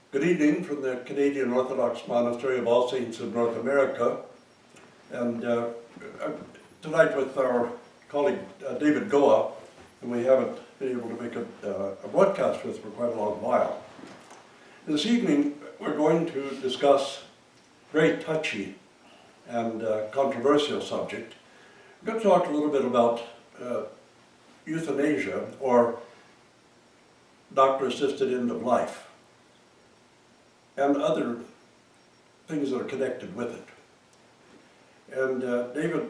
Good evening from the Canadian Orthodox Monastery of All Saints in North America. And tonight with our colleague David Goa, and we haven't been able to make a broadcast with for quite a long while. This evening we're going to discuss a very touchy and controversial subject. We're going to talk a little bit about euthanasia, or doctor-assisted end of life, and other things that are connected with it. And David,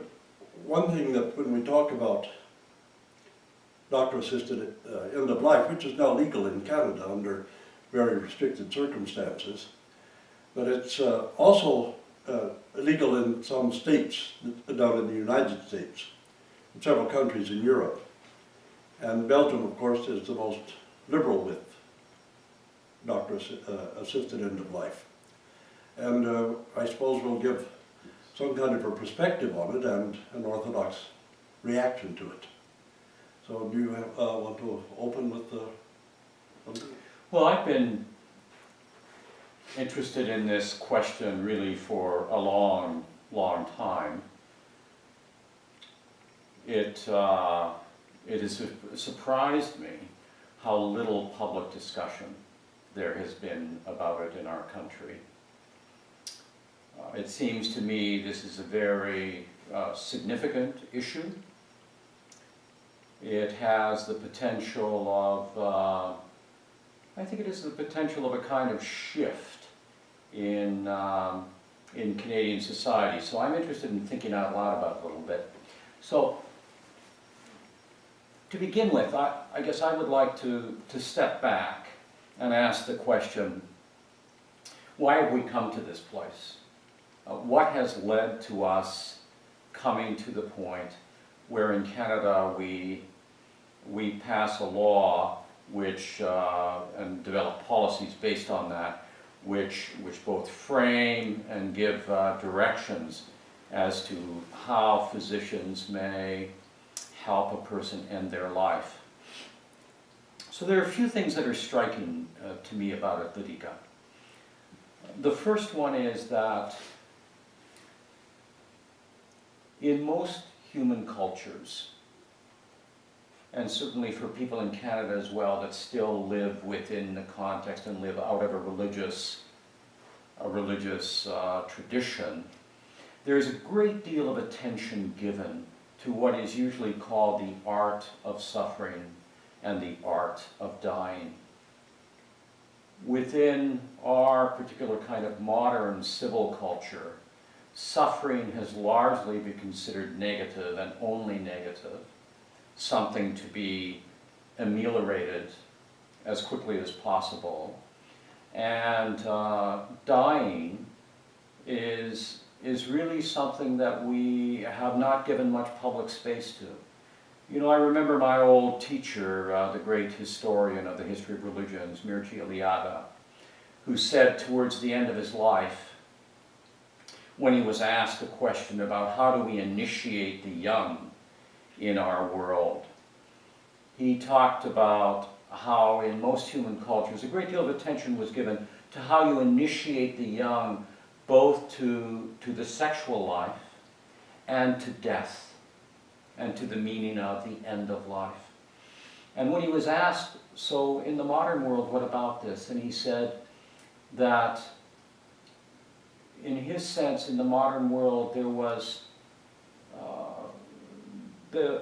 one thing that when we talk about doctor-assisted end of life, which is now legal in Canada under very restricted circumstances, but it's also illegal in some states down in the United States, in several countries in Europe. And Belgium, of course, is the most liberal with doctor-assisted end of life. And I suppose we'll give some kind of a perspective on it and an Orthodox reaction to it. So do you want to open with the... Well, I've been interested in this question really for a long, long time. It has surprised me how little public discussion there has been about it in our country. It seems to me this is a very significant issue. It has the potential of, I think it has the potential of a kind of shift in Canadian society. So I'm interested in thinking out loud about it a little bit. So to begin with, I guess I would like to step back and ask the question, why have we come to this place? What has led to us coming to the point where in Canada we pass a law which, and develop policies based on that, which both frame and give directions as to how physicians may help a person end their life. So there are a few things that are striking to me about it, Lydia. The first one is that in most human cultures, and certainly for people in Canada as well that still live within the context and live out of a religious tradition, there is a great deal of attention given to what is usually called the art of suffering and the art of dying. Within our particular kind of modern civil culture, suffering has largely been considered negative and only negative, something to be ameliorated as quickly as possible. And dying is really something that we have not given much public space to. You know, I remember my old teacher, the great historian of the history of religions, Mircea Eliade, who said towards the end of his life, when he was asked a question about how do we initiate the young in our world, he talked about how in most human cultures a great deal of attention was given to how you initiate the young both to the sexual life and to death, and to the meaning of the end of life. And when he was asked, so in the modern world, what about this? And he said that in his sense, in the modern world, there was the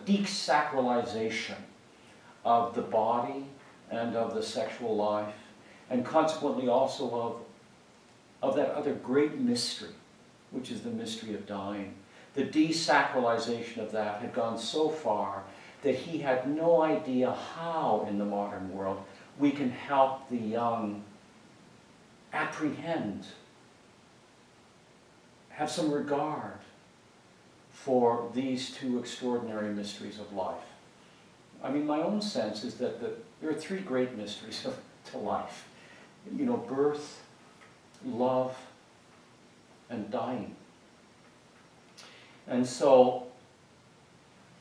desacralization of the body and of the sexual life, and consequently also of that other great mystery, which is the mystery of dying. The desacralization of that had gone so far that he had no idea how, in the modern world, we can help the young apprehend, have some regard for these two extraordinary mysteries of life. I mean, my own sense is that there are three great mysteries to life. You know, birth, love, and dying. And so,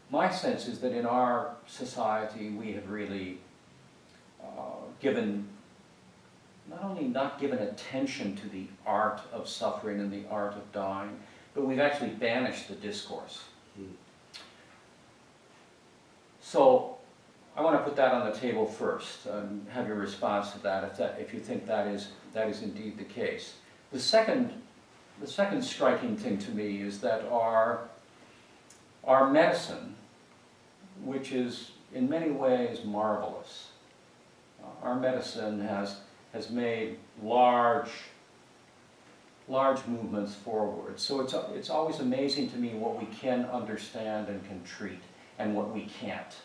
my sense is that in our society we have really not only not given attention to the art of suffering and the art of dying, but we've actually banished the discourse. So I want to put that on the table first, and have your response to that if you think that is indeed the case. The second striking thing to me is that our medicine, which is in many ways marvelous, our medicine has made large movements forward. So it's always amazing to me what we can understand and can treat and what we can't.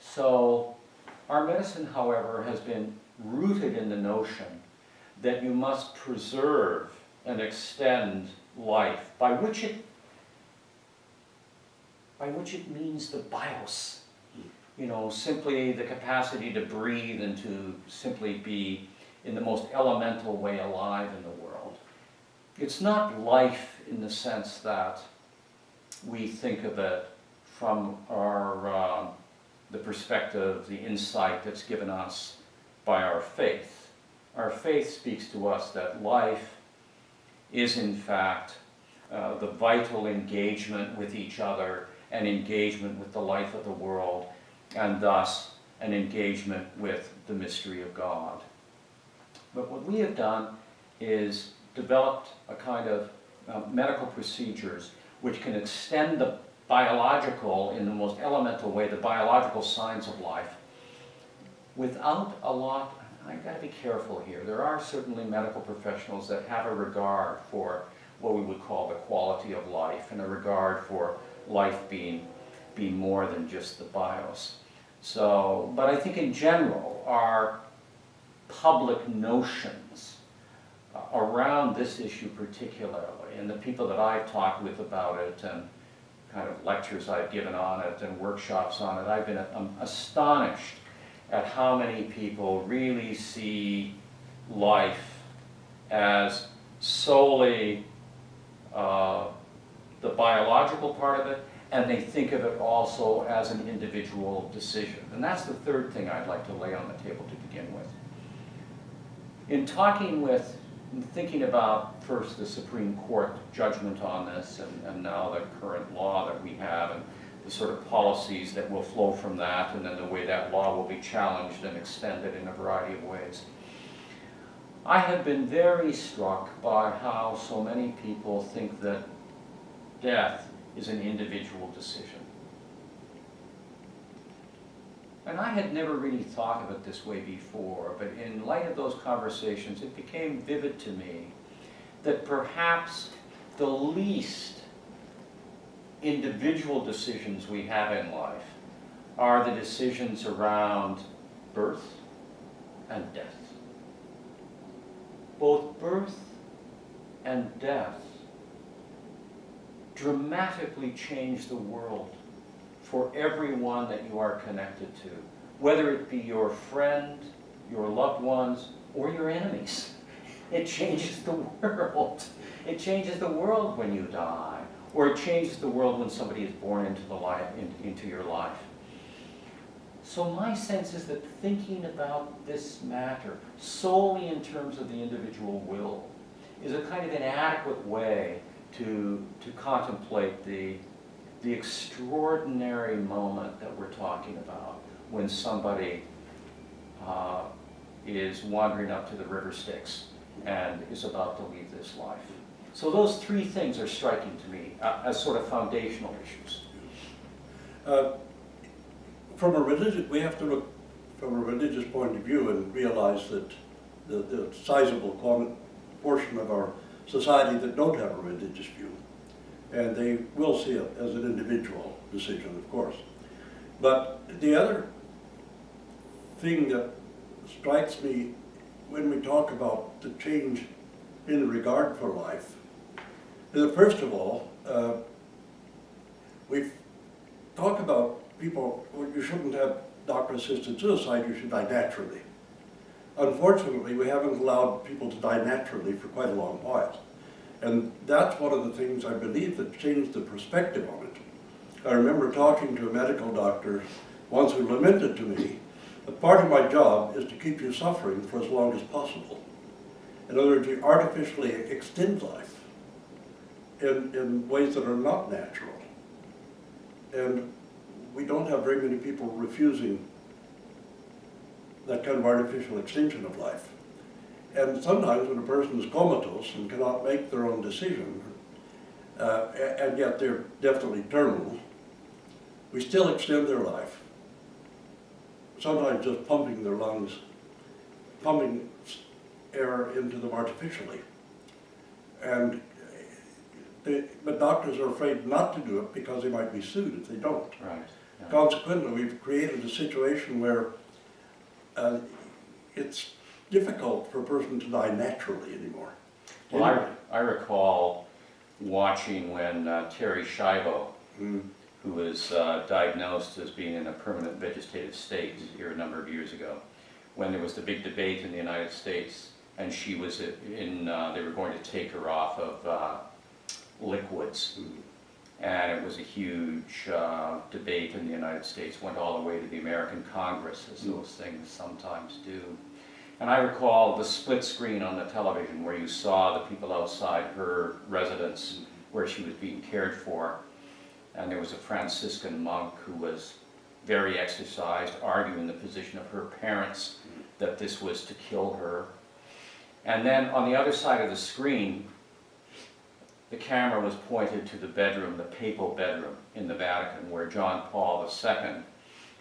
So our medicine, however, has been rooted in the notion that you must preserve and extend life, by which it means the bios. You know, simply the capacity to breathe and to simply be in the most elemental way alive in the world. It's not life in the sense that we think of it from the perspective, the insight that's given us by our faith. Our faith speaks to us that life is in fact the vital engagement with each other and engagement with the life of the world, and thus an engagement with the mystery of God. But what we have done is developed a kind of medical procedures which can extend the biological, in the most elemental way, the biological signs of life, without a lot. I've got to be careful here. There are certainly medical professionals that have a regard for what we would call the quality of life, and a regard for life being more than just the bios. So, but I think in general, our public notions around this issue particularly, and the people that I've talked with about it, and kind of lectures I've given on it, and workshops on it, I've been astonished at how many people really see life as solely the biological part of it, and they think of it also as an individual decision. And that's the third thing I'd like to lay on the table to begin with. In talking with, and thinking about first the Supreme Court judgment on this, and now the current law that we have, and the sort of policies that will flow from that, and then the way that law will be challenged and extended in a variety of ways. I have been very struck by how so many people think that death is an individual decision. And I had never really thought of it this way before, but in light of those conversations, it became vivid to me that perhaps the least individual decisions we have in life are the decisions around birth and death. Both birth and death dramatically change the world for everyone that you are connected to, whether it be your friend, your loved ones, or your enemies. It changes the world. It changes the world when you die, or it changes the world when somebody is born into your life. So my sense is that thinking about this matter solely in terms of the individual will is a kind of inadequate way to contemplate the extraordinary moment that we're talking about when somebody is wandering up to the river Styx and is about to leave this life. So those three things are striking to me as sort of foundational issues. We have to look from a religious point of view and realize that the sizable portion of our society that don't have a religious view, and they will see it as an individual decision, of course. But the other thing that strikes me when we talk about the change in regard for life is that, first of all, we talk about people, well, you shouldn't have doctor-assisted suicide, you should die naturally. Unfortunately, we haven't allowed people to die naturally for quite a long while. And that's one of the things I believe that changed the perspective on it. I remember talking to a medical doctor once who lamented to me that part of my job is to keep you suffering for as long as possible. In other words, we artificially extend life in ways that are not natural. And we don't have very many people refusing that kind of artificial extension of life. And sometimes when a person is comatose and cannot make their own decision, and yet they're definitely terminal, we still extend their life. Sometimes just pumping their lungs, pumping air into them artificially. And but doctors are afraid not to do it because they might be sued if they don't. Right. Yeah. Consequently, we've created a situation where it's difficult for a person to die naturally anymore. Well, I recall watching when Terry Schiavo, who was diagnosed as being in a permanent vegetative state here a number of years ago, when there was the big debate in the United States, and she was they were going to take her off of liquids. And it was a huge debate in the United States, went all the way to the American Congress, as those things sometimes do. And I recall the split screen on the television where you saw the people outside her residence where she was being cared for. And there was a Franciscan monk who was very exercised, arguing the position of her parents that this was to kill her. And then on the other side of the screen, the camera was pointed to the bedroom, the papal bedroom in the Vatican, where John Paul II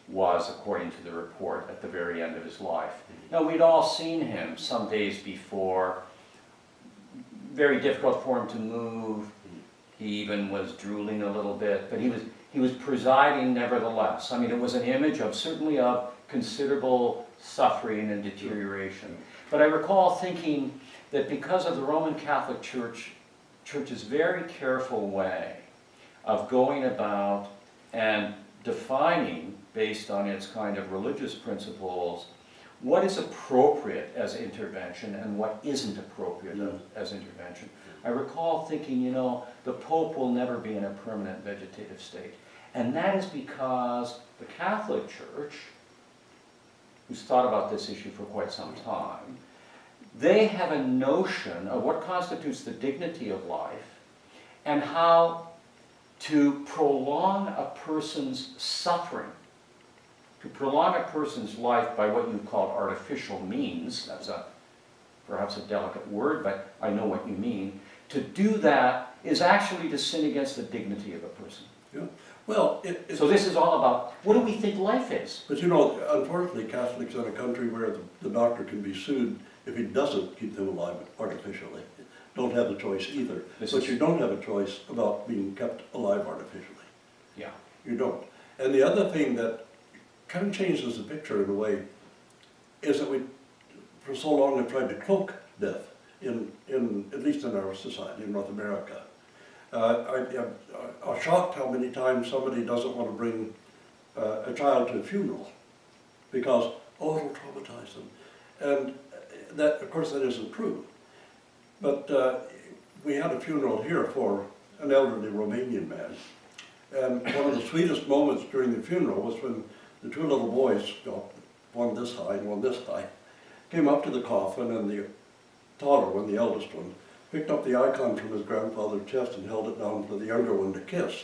was, according to the report, at the very end of his life. Now, we'd all seen him some days before. Very difficult for him to move. He even was drooling a little bit, but he was presiding nevertheless. I mean, it was an image of certainly of considerable suffering and deterioration. But I recall thinking that because of the Roman Catholic Church's very careful way of going about and defining, based on its kind of religious principles, what is appropriate as intervention and what isn't appropriate as intervention. I recall thinking, you know, the Pope will never be in a permanent vegetative state. And that is because the Catholic Church, who's thought about this issue for quite some time, they have a notion of what constitutes the dignity of life and how to prolong a person's suffering, to prolong a person's life by what you call artificial means. That's perhaps a delicate word, but I know what you mean. To do that is actually to sin against the dignity of a person. Yeah. Well, so this is all about, what do we think life is? But you know, unfortunately, Catholics in a country where the doctor can be sued if he doesn't keep them alive artificially, don't have the choice either. But you don't have a choice about being kept alive artificially. Yeah. You don't. And the other thing that kind of changes the picture in a way is that we, for so long, have tried to cloak death at least in our society, in North America. I'm shocked how many times somebody doesn't want to bring a child to a funeral because, oh, it'll traumatize them. And that, of course, that isn't true. But we had a funeral here for an elderly Romanian man. And one of the sweetest moments during the funeral was when the two little boys, one this high and one this high, came up to the coffin, and the taller one, the eldest one, picked up the icon from his grandfather's chest and held it down for the younger one to kiss.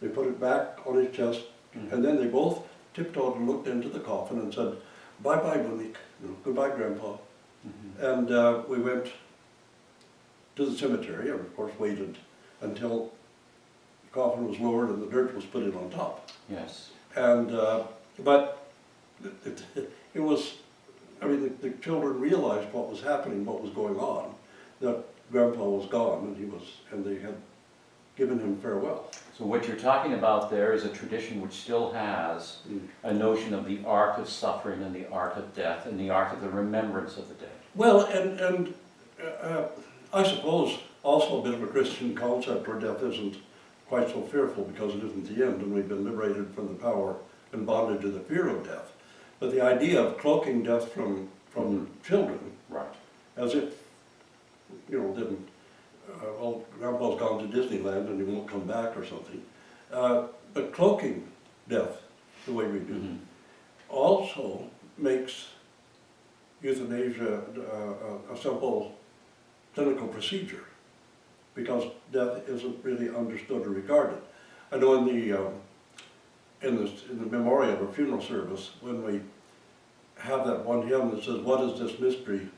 They put it back on his chest, and then they both tiptoed and looked into the coffin and said, "Bye-bye, Monique, goodbye, Grandpa." And we went to the cemetery, and of course waited until the coffin was lowered and the dirt was put in on top. Yes. And, but it was, I mean, the children realized what was happening, what was going on, that Grandpa was gone and they had given him farewell. So what you're talking about there is a tradition which still has a notion of the art of suffering and the art of death and the art of the remembrance of the dead. Well, and I suppose also a bit of a Christian concept where death isn't quite so fearful because it isn't the end and we've been liberated from the power and bondage of the fear of death. But the idea of cloaking death from children, Right. as if, you know, didn't, well, Grandpa's gone to Disneyland and he won't come back or something. But cloaking death the way we do also makes euthanasia a simple clinical procedure because death isn't really understood or regarded. I know in the memorial of a funeral service, when we have that one hymn that says, "What is this mystery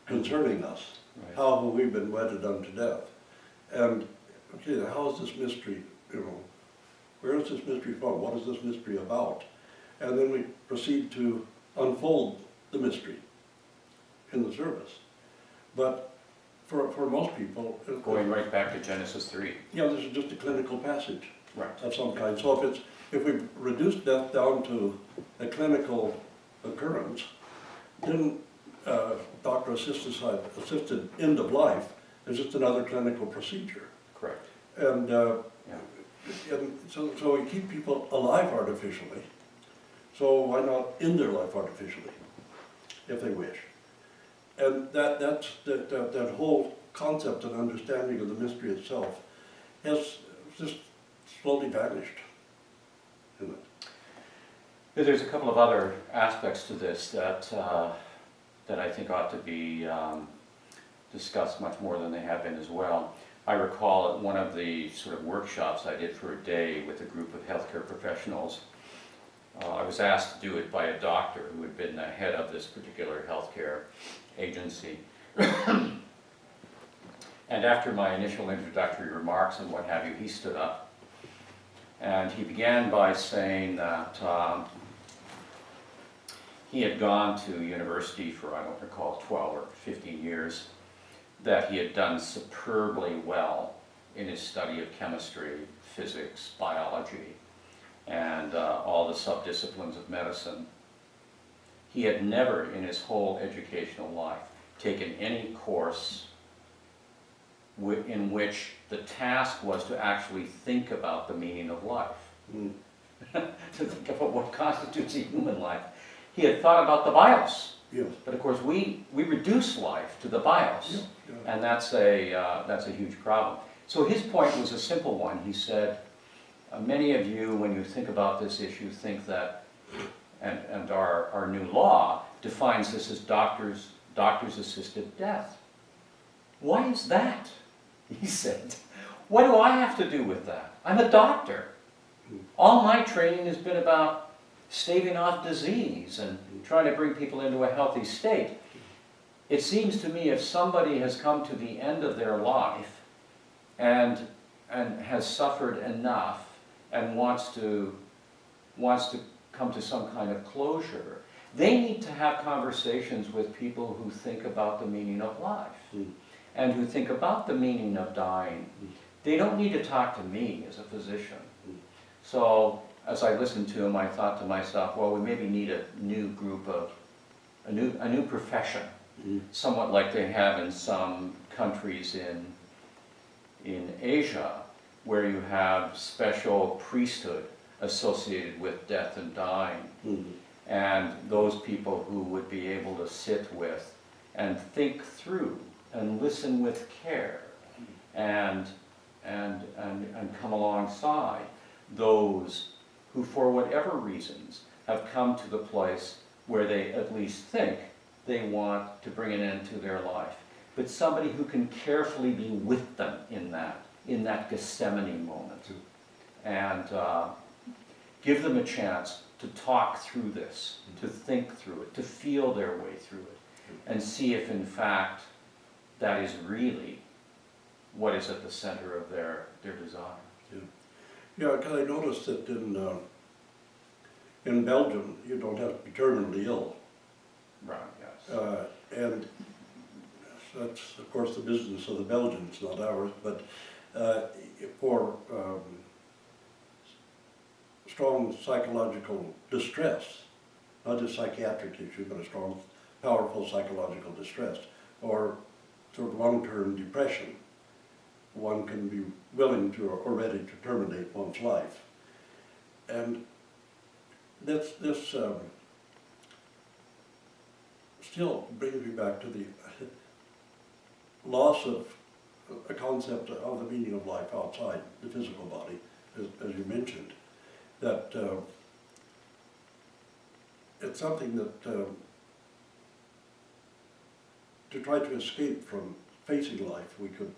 concerning us? Right. How have we been wedded unto death?" And, okay, how is this mystery, you know, where is this mystery from? What is this mystery about? And then we proceed to unfold the mystery in the service. But for most people, Going right back to Genesis 3. yeah, this is just a clinical passage Right. of some kind. So if we reduce death down to a clinical occurrence, then doctor-assisted end of life is just another clinical procedure. Correct. And, Yeah. and so we keep people alive artificially. So why not end their life artificially, if they wish? And that whole concept and understanding of the mystery itself has just slowly vanished, isn't it? There's a couple of other aspects to this that I think ought to be discussed much more than they have been as well. I recall at one of the sort of workshops I did for a day with a group of healthcare professionals, I was asked to do it by a doctor who had been the head of this particular healthcare agency. And after my initial introductory remarks and what have you, he stood up and he began by saying that he had gone to university for, I don't recall, 12 or 15 years, that he had done superbly well in his study of chemistry, physics, biology, and all the subdisciplines of medicine. He had never in his whole educational life taken any course in which the task was to actually think about the meaning of life, to think about what constitutes a human life. He had thought about the bios, Yes. but of course we reduce life to the bios, Yeah. and that's a huge problem. So his point was a simple one. He said, many of you, when you think about this issue, think that, and our new law defines this as doctors-assisted death. Why is that? He said. What do I have to do with that? I'm a doctor. All my training has been about staving off disease and trying to bring people into a healthy state. It seems to me if somebody has come to the end of their life and has suffered enough and wants to come to some kind of closure, they need to have conversations with people who think about the meaning of life and who think about the meaning of dying. They don't need to talk to me as a physician. So as I listened to him, I thought to myself, well, we maybe need a new group of, a new profession, somewhat like they have in some countries in Asia, where you have special priesthood associated with death and dying. And those people who would be able to sit with and think through and listen with care and come alongside those who, for whatever reasons, have come to the place where they at least think they want to bring an end to their life. But somebody who can carefully be with them in that Gethsemane moment and give them a chance to talk through this, to think through it, to feel their way through it, and see if in fact that is really what is at the center of their desire. Yeah, because I noticed that in Belgium, you don't have to be terminally ill. Right, yes. And that's, of course, the business of the Belgians, not ours, but for strong psychological distress, not just psychiatric issue, but a strong, powerful psychological distress, or sort of long-term depression, one can be willing to or ready to terminate one's life. And this still brings me back to the loss of a concept of the meaning of life outside the physical body, as you mentioned, that it's something that to try to escape from facing life, we could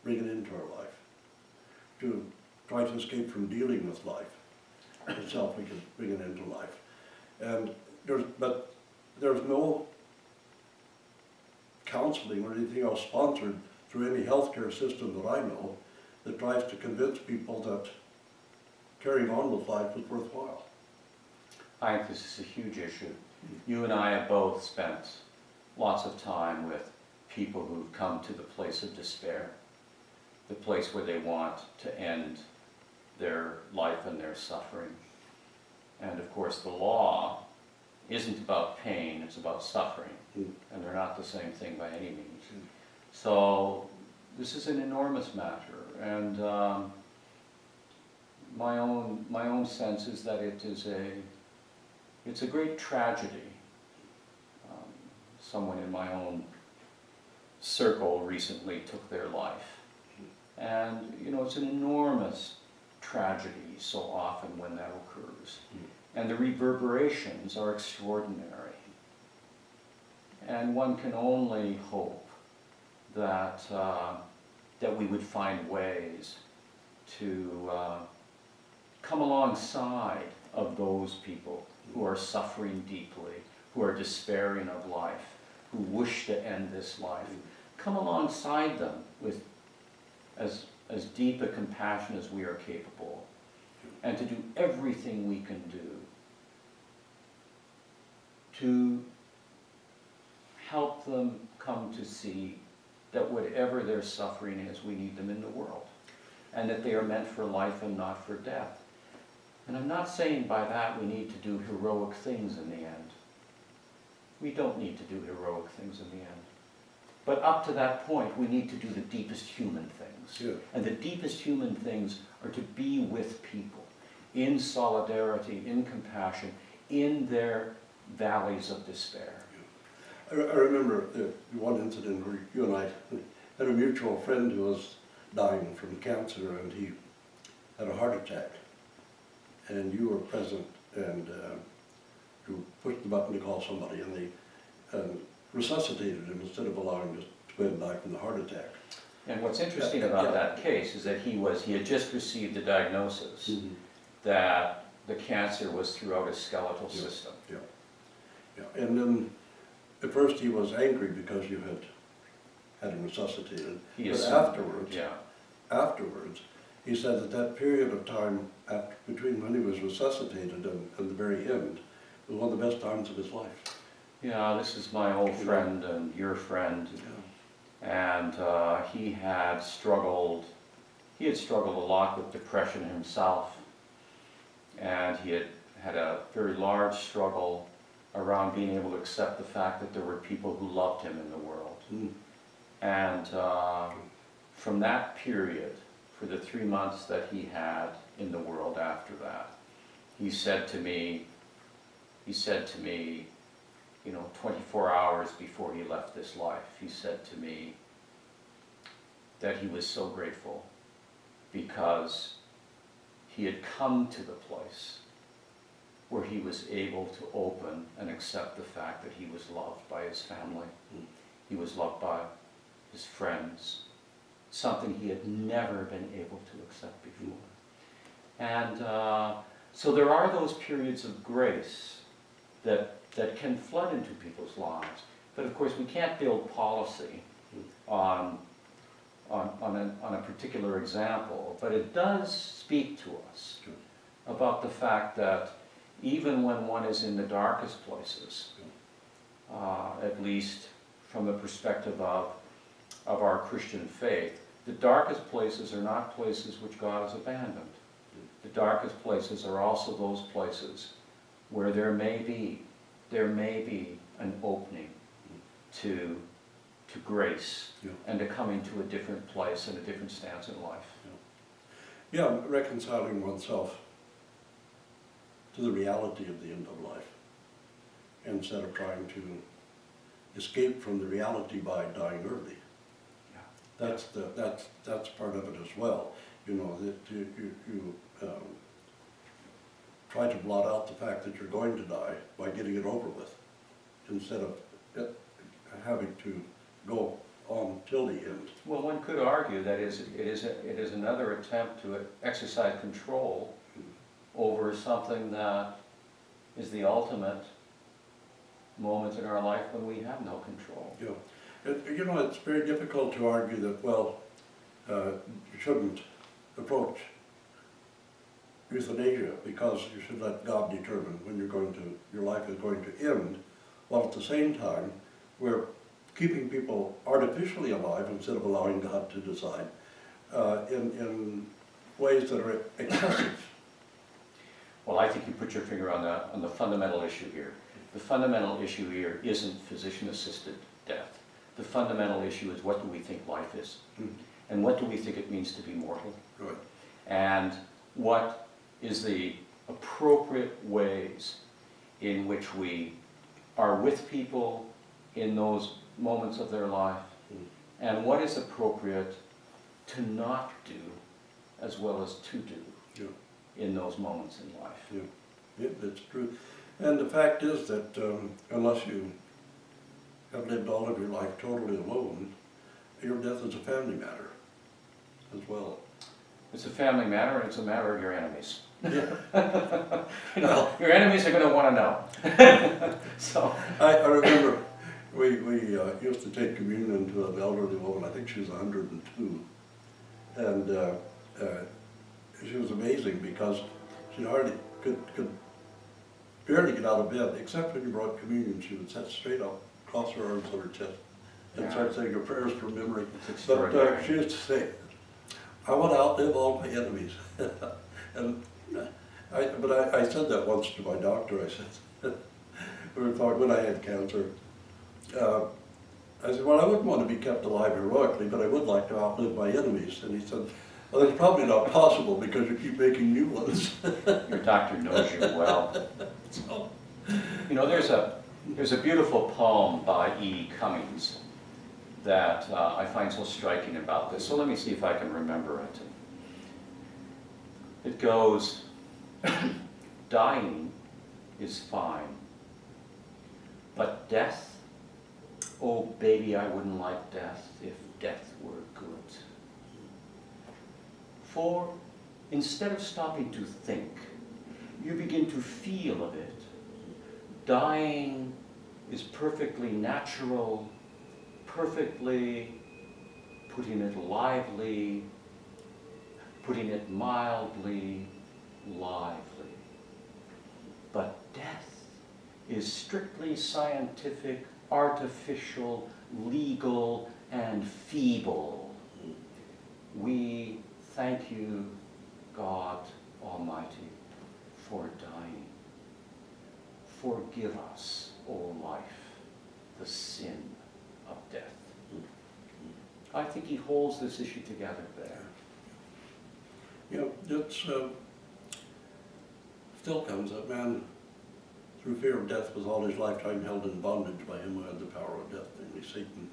bring it into our life. To try to escape from dealing with life itself, we could bring it into life. And there's no counseling or anything else sponsored through any healthcare system that I know that tries to convince people that carrying on with life is worthwhile. I think this is a huge issue. You and I have both spent lots of time with people who've come to the place of despair, the place where they want to end their life and their suffering. And of course the law isn't about pain, it's about suffering. And they're not the same thing by any means. So this is an enormous matter, and my own sense is that it's a great tragedy. Someone in my own circle recently took their life, and you know, it's an enormous tragedy so often when that occurs, and the reverberations are extraordinary. And one can only hope that that we would find ways to come alongside of those people who are suffering deeply, who are despairing of life, who wish to end this life. Come alongside them with as deep a compassion as we are capable, and to do everything we can do to help them come to see that whatever their suffering is, we need them in the world, and that they are meant for life and not for death. And I'm not saying by that we need to do heroic things in the end. We don't need to do heroic things in the end. But up to that point, we need to do the deepest human things. Yeah. And the deepest human things are to be with people, in solidarity, in compassion, in their valleys of despair. I remember one incident where you and I had a mutual friend who was dying from cancer, and he had a heart attack. And you were present, and you pushed the button to call somebody, and they resuscitated him instead of allowing him to go and die from the heart attack. And what's interesting about that case is that he had just received the diagnosis that the cancer was throughout his skeletal system. Yeah. And then at first he was angry because you had him resuscitated. But afterwards, he said that that period of time between when he was resuscitated and the very end was one of the best times of his life. Yeah, this is my old friend and your friend, and he had struggled a lot with depression himself, and he had a very large struggle around being able to accept the fact that there were people who loved him in the world. And from that period, for the 3 months that he had in the world after that, he said to me, you know, 24 hours before he left this life, he said to me that he was so grateful because he had come to the place where he was able to open and accept the fact that he was loved by his family. He was loved by his friends, something he had never been able to accept before. And so there are those periods of grace that can flood into people's lives, But of course, we can't build policy on a particular example, but it does speak to us about the fact that even when one is in the darkest places, at least from the perspective of our Christian faith, the darkest places are not places which God has abandoned. The darkest places are also those places where there may be an opening to grace and to come into a different place and a different stance in life. Yeah, reconciling oneself to the reality of the end of life instead of trying to escape from the reality by dying early. That's part of it as well. You know, that you try to blot out the fact that you're going to die by getting it over with, instead of having to go on till the end. Well, one could argue that it is another attempt to exercise control over something that is the ultimate moment in our life when we have no control. Yeah. You know, it's very difficult to argue that, well, you shouldn't approach euthanasia because you should let God determine when your life is going to end, while at the same time we're keeping people artificially alive instead of allowing God to decide in ways that are excessive. Well, I think you put your finger on the fundamental issue here. The fundamental issue here isn't physician-assisted death. The fundamental issue is, what do we think life is? And what do we think it means to be mortal? Right. And what is the appropriate ways in which we are with people in those moments of their life, and what is appropriate to not do as well as to do in those moments in life. Yeah, that's true. And the fact is that unless you have lived all of your life totally alone, your death is a family matter as well. It's a family matter, and it's a matter of your enemies. Yeah. You know, your enemies are going to want to know. So I remember we used to take communion to an elderly woman. I think she was 102, and she was amazing because she hardly could barely get out of bed, except when you brought communion. She would sit straight up, cross her arms on her chest, and start saying her prayers from memory. But she used to say, "I want to outlive all my enemies." And I said that once to my doctor. I said, we were talking when I had cancer. I said, well, I wouldn't want to be kept alive heroically, but I would like to outlive my enemies. And he said, well, that's probably not possible because you keep making new ones. your doctor knows you well. So, you know, there's a beautiful poem by E. Cummings that I find so striking about this. So let me see if I can remember it. It goes, dying is fine, but death, oh baby, I wouldn't like death if death were good. For instead of stopping to think, you begin to feel of it. Dying is perfectly natural, perfectly, putting it lively, putting it mildly, lively. But death is strictly scientific, artificial, legal, and feeble. We thank you, God Almighty, for dying. Forgive us, O life, the sin of death. I think he holds this issue together there. you know, it's still comes that man, through fear of death, was all his lifetime held in bondage by him who had the power of death, namely Satan.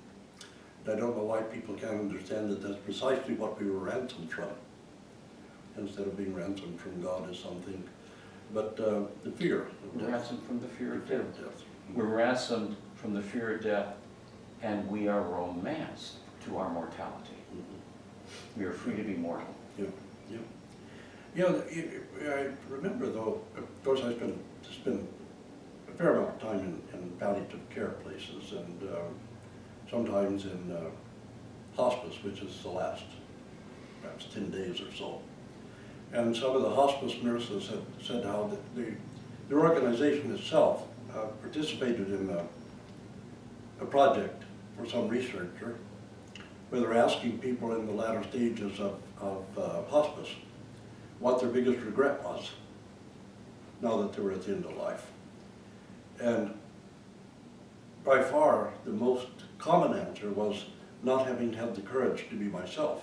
And I don't know why people can't understand that that's precisely what we were ransomed from, instead of being ransomed from God as something. But the fear of death. Ransomed from the fear of death. We're ransomed from the fear of death, and we are romanced to our mortality. Mm-hmm. We are free to be mortal. Yeah, yeah. You know, I remember though, of course I spent a fair amount of time in palliative care places, and sometimes in hospice, which is the last perhaps 10 days or so. And some of the hospice nurses had said how the organization itself participated in a project for some researcher where they're asking people in the latter stages of hospice what their biggest regret was now that they were at the end of life. And by far the most common answer was not having had the courage to be myself.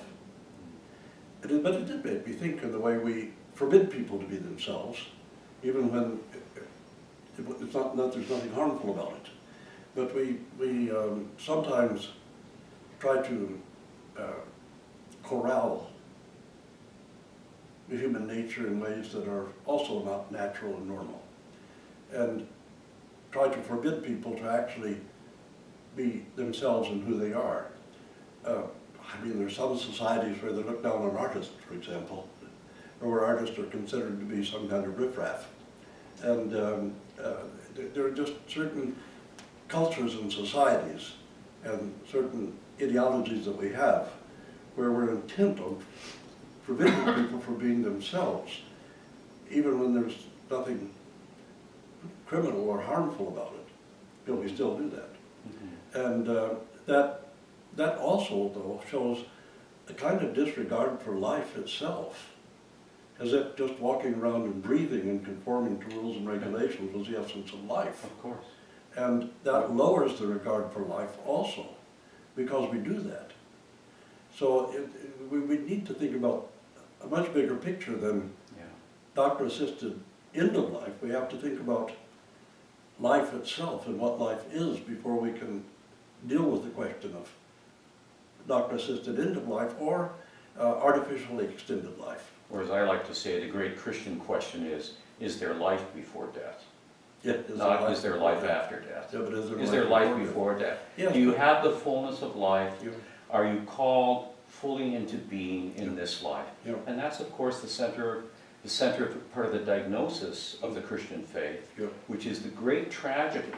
But it did make me think of the way we forbid people to be themselves, even when it's not there's nothing harmful about it. But we sometimes try to corral the human nature in ways that are also not natural and normal, and try to forbid people to actually be themselves and who they are. I mean, there's some societies where they look down on artists, for example, or where artists are considered to be some kind of riffraff. And there are just certain cultures and societies and certain ideologies that we have where we're intent on forbidding people from being themselves, even when there's nothing criminal or harmful about it. But we still do that. Mm-hmm. And that also, though, shows a kind of disregard for life itself, as if just walking around and breathing and conforming to rules and regulations was the essence of life. Of course. And that lowers the regard for life also, because we do that. So we need to think about a much bigger picture than doctor-assisted end of life. We have to think about life itself and what life is before we can deal with the question of doctor-assisted end of life or artificially extended life. Or as I like to say, the great Christian question is there life before death? Yeah, Is there life after death? Yeah, but is there life before death? Yes. Do you have the fullness of life? Yeah. Are you called fully into being in this life? Yeah. And that's, of course, the center part of the diagnosis of the Christian faith, which is the great tragedy,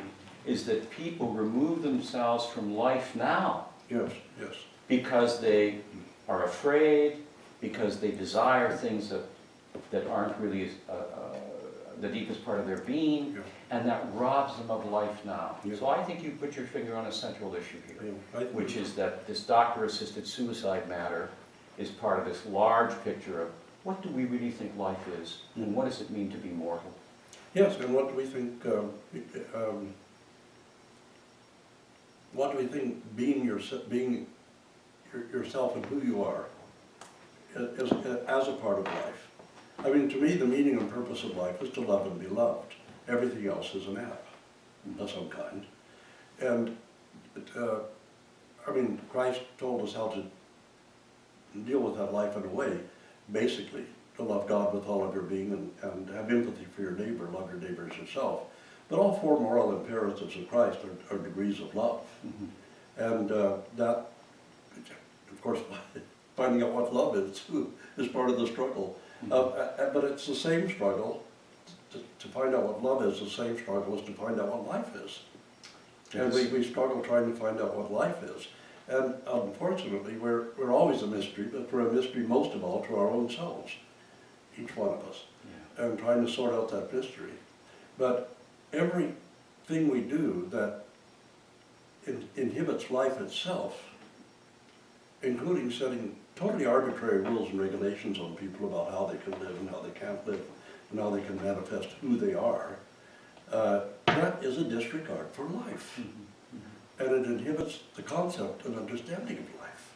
is that people remove themselves from life now. Yes, yes. Because they are afraid, because they desire things that aren't really the deepest part of their being, and that robs them of life now. So I think you put your finger on a central issue here, which is that this doctor-assisted suicide matter is part of this large picture of what do we really think life is, and what does it mean to be mortal? Yes, and what do we think being yourself and who you are as a part of life? I mean, to me, the meaning and purpose of life is to love and be loved. Everything else is an app of some kind. And, I mean, Christ told us how to deal with that life in a way, basically, to love God with all of your being and have empathy for your neighbor, love your neighbor as yourself. But all four moral imperatives of Christ are degrees of love. Mm-hmm. And that, of course, finding out what love is part of the struggle. Mm-hmm. But it's the same struggle. To find out what love is, the same struggle as to find out what life is. Yes. And we struggle trying to find out what life is. And unfortunately, we're always a mystery, but we're a mystery most of all to our own selves, each one of us, and trying to sort out that mystery. But everything we do that inhibits life itself, including setting totally arbitrary rules and regulations on people about how they can live and how they can't live, and how they can manifest who they are, that is a disregard for life. Mm-hmm. And it inhibits the concept and understanding of life,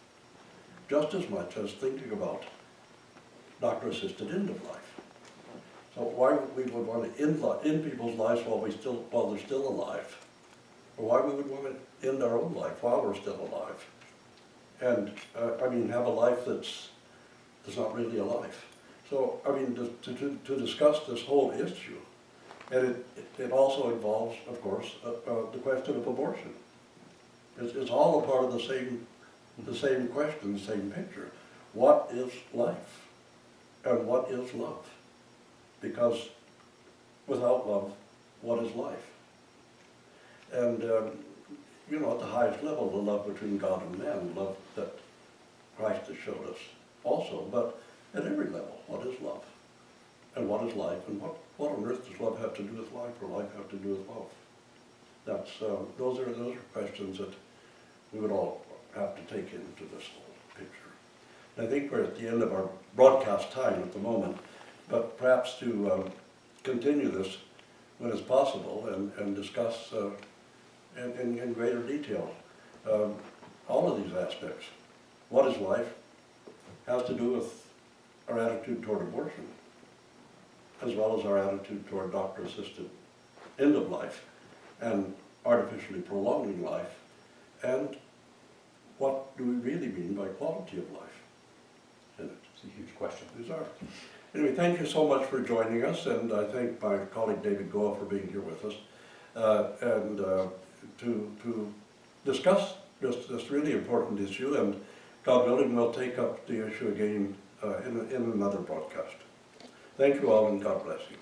just as much as thinking about doctor-assisted end of life. So why we would want to end people's lives while they're still alive, or why we would want to end our own life while we're still alive, and I mean have a life that's not really a life. So I mean to discuss this whole issue, and it also involves, of course, the question of abortion. It's all a part of the same question, the same picture. What is life, and what is love? Because without love, what is life? And you know, at the highest level, the love between God and man, love that Christ has showed us also. But at every level, what is love? And what is life? And what on earth does love have to do with life, or life have to do with love? That's, those are questions that we would all have to take into this whole picture. And I think we're at the end of our broadcast time at the moment, but perhaps to continue this when it's possible and discuss in greater detail all of these aspects. What is life has to do with our attitude toward abortion, as well as our attitude toward doctor-assisted end of life and artificially prolonging life, and what do we really mean by quality of life in it? It's a huge question. These are. Anyway, thank you so much for joining us, and I thank my colleague David Goa for being here with us, and to discuss this really important issue, and God willing, we'll take up the issue again in another broadcast. Thank you all, and God bless you.